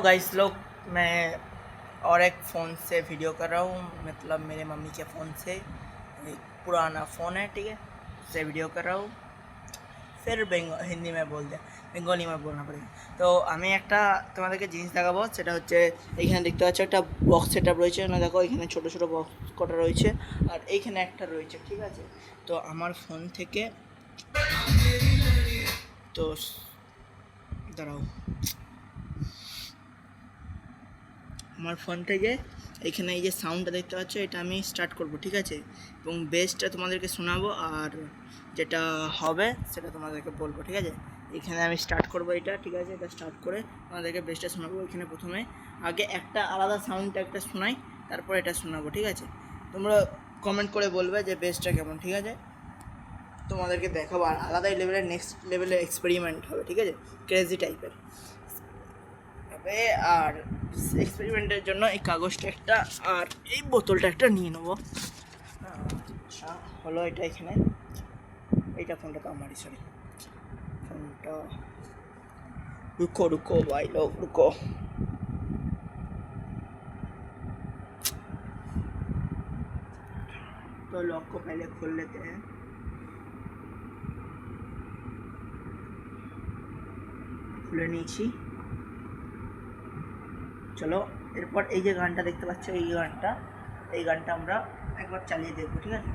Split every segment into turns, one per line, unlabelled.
Hello guys लोग, मैं और एक फ़ोन से वीडियो कर रहा हूँ। मतलब मेरे मम्मी के फ़ोन से, एक पुराना फ़ोन है, ठीक है, उससे वीडियो कर रहा हूँ। फिर हिंदी में बोल दिया, বেঙ্গলি में बोलना पड़ेगा। तो আমি একটা তোমাদেরকে জিনিস দেখাবো, সেটা হচ্ছে এইখানে দেখতে পাচ্ছ একটা বক্স সেটআপ রয়েছে না, দেখো এখানে ছোটো ছোটো বক্স কটা রয়েছে আর এইখানে একটা রয়েছে, ঠিক আছে। তো আমার ফোন থেকে, তো দাঁড়াও, আমার ফোন থেকে এখানে এই যে সাউন্ডটা দেখতে পাচ্ছ, এটা আমি স্টার্ট করব, ঠিক আছে, এবং বেসটা তোমাদেরকে শোনাবো আর যেটা হবে সেটা তোমাদেরকে বলবো, ঠিক আছে। এখানে আমি স্টার্ট করব এটা, ঠিক আছে, এটা স্টার্ট করে তোমাদেরকে বেসটা শোনাবো। এখানে প্রথমে আগে একটা আলাদা সাউন্ডটা একটা শোনাই, তারপর এটা শোনাবো, ঠিক আছে। তোমরা কমেন্ট করে বলবে যে বেসটা কেমন, ঠিক আছে। তোমাদেরকে দেখাবো আর আলাদাই লেভেলের, নেক্সট লেভেলের এক্সপেরিমেন্ট হবে, ঠিক আছে, ক্রেজি টাইপের। আর এক্সপেরিমেন্টের জন্য এই কাগজটা একটা আর এই বোতলটা একটা নিয়ে নেবো। আচ্ছা হলো, এটা এখানে, এইটা ফোনটা তো আমারই, সরি, ফোনটা रुको रुको भाई लोग रुको। तो लॉक को पहले खोल लेते हैं। খুলে নিয়েছি। চলো এরপর এই যে গানটা দেখতে পাচ্ছ, এই গানটা আমরা একবার চালিয়ে দেখবো, ঠিক আছে।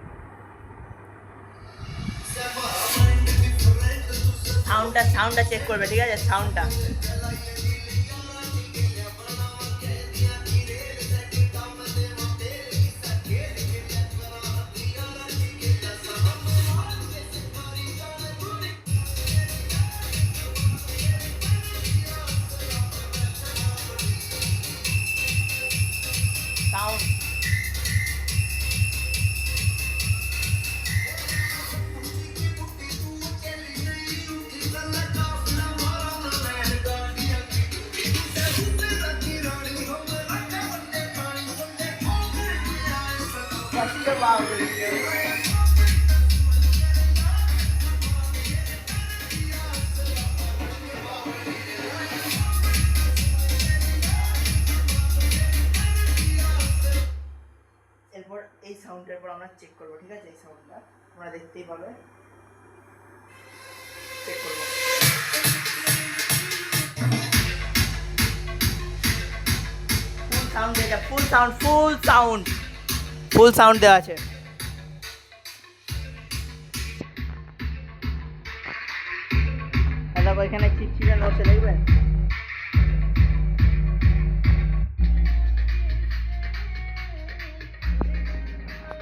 সাউন্ডটা চেক করবে, ঠিক আছে, সাউন্ডটা। সাউন্ড এরপর এই সাউন্ডের পর আমরা চেক করবো, ঠিক আছে। এই সাউন্ডটা তোমরা দেখতেই পাবে, চেক করবো। ফুল সাউন্ড, এটা ফুল সাউন্ড দেওয়া আছে। দেখো এখানে চিটচিটা নড়ছে, দেখবেন।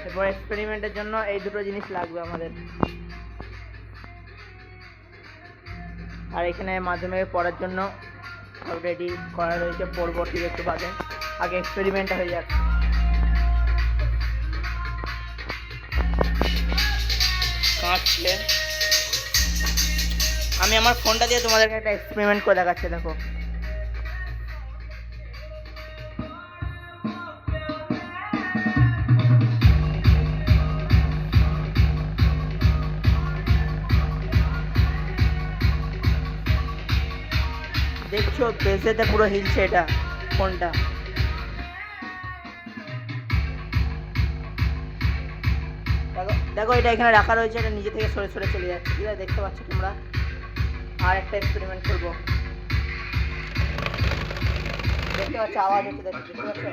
এরপর এক্সপেরিমেন্টের জন্য এই দুটো জিনিস লাগবে আমাদের। আর এখানে মাধ্যমিকে পড়ার জন্য সব রেডি করা রয়েছে, পড়বো ঠিক একটু বাদে, আগে এক্সপেরিমেন্টটা হয়ে যাক। কাঁচলে আমি আমার ফোনটা দিয়ে তোমাদেরকে একটা এক্সপেরিমেন্ট করে দেখাচ্ছি, দেখো। দেখছো বেসেতে পুরো হিলছে এটা ফোনটা। দেখো এটা এখানে রাখা রয়েছে, এটা নিজে থেকে সরে সরে চলে যাচ্ছে, ঠিক আছে, দেখতে পাচ্ছ তোমরা। আর একটা এক্সপেরিমেন্ট করবো, দেখতে পাচ্ছ আওয়াজ হচ্ছে, দেখতে পাচ্ছ।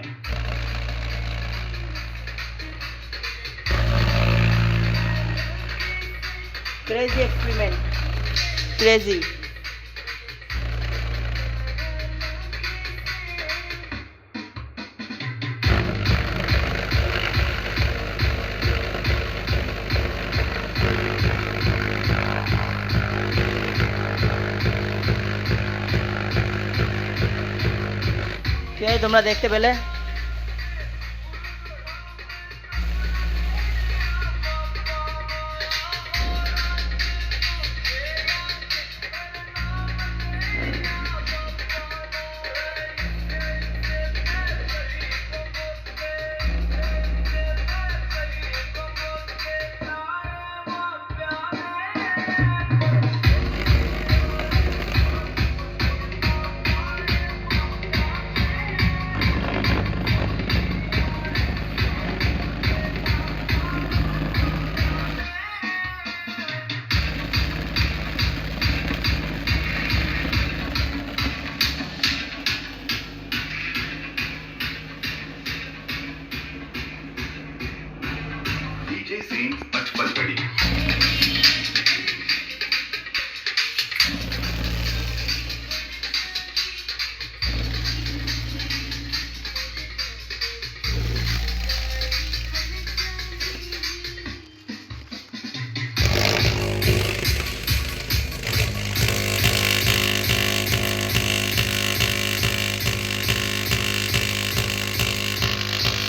Crazy experiment, crazy. ঠিক আছে, তোমরা দেখতে পেলে।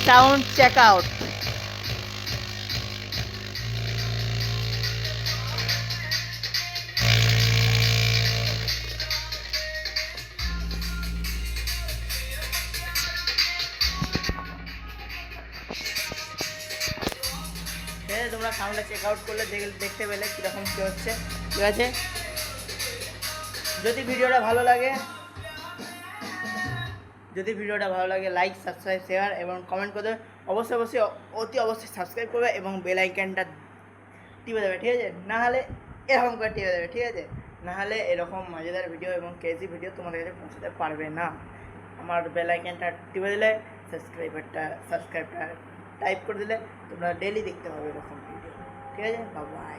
Sound check out. ঠিক আছে, তোমরা সাউন্ডটা চেক আউট করলে দেখতে পেলে কীরকম কী হচ্ছে। ঠিক আছে, যদি ভিডিওটা ভালো লাগে লাইক, সাবস্ক্রাইব, শেয়ার এবং কমেন্ট করে দেবে। অবশ্যই সাবস্ক্রাইব করবে এবং বেল আইকনটা টিপে দেবে। ঠিক আছে, না হলে এরকম করে টিপে দেবে। ঠিক আছে, না হলে এরকম মজাদার ভিডিও এবং ক্রেজি ভিডিও তোমাদের কাছে পৌঁছাতে পারবে না। আমার বেল আইকনটা টিপে দিলে, সাবস্ক্রাইবটা টাইপ করে দিলে তোমরা ডেলি দেখতে পাবে এরকম ভিডিও। ঠিক আছে, বাই।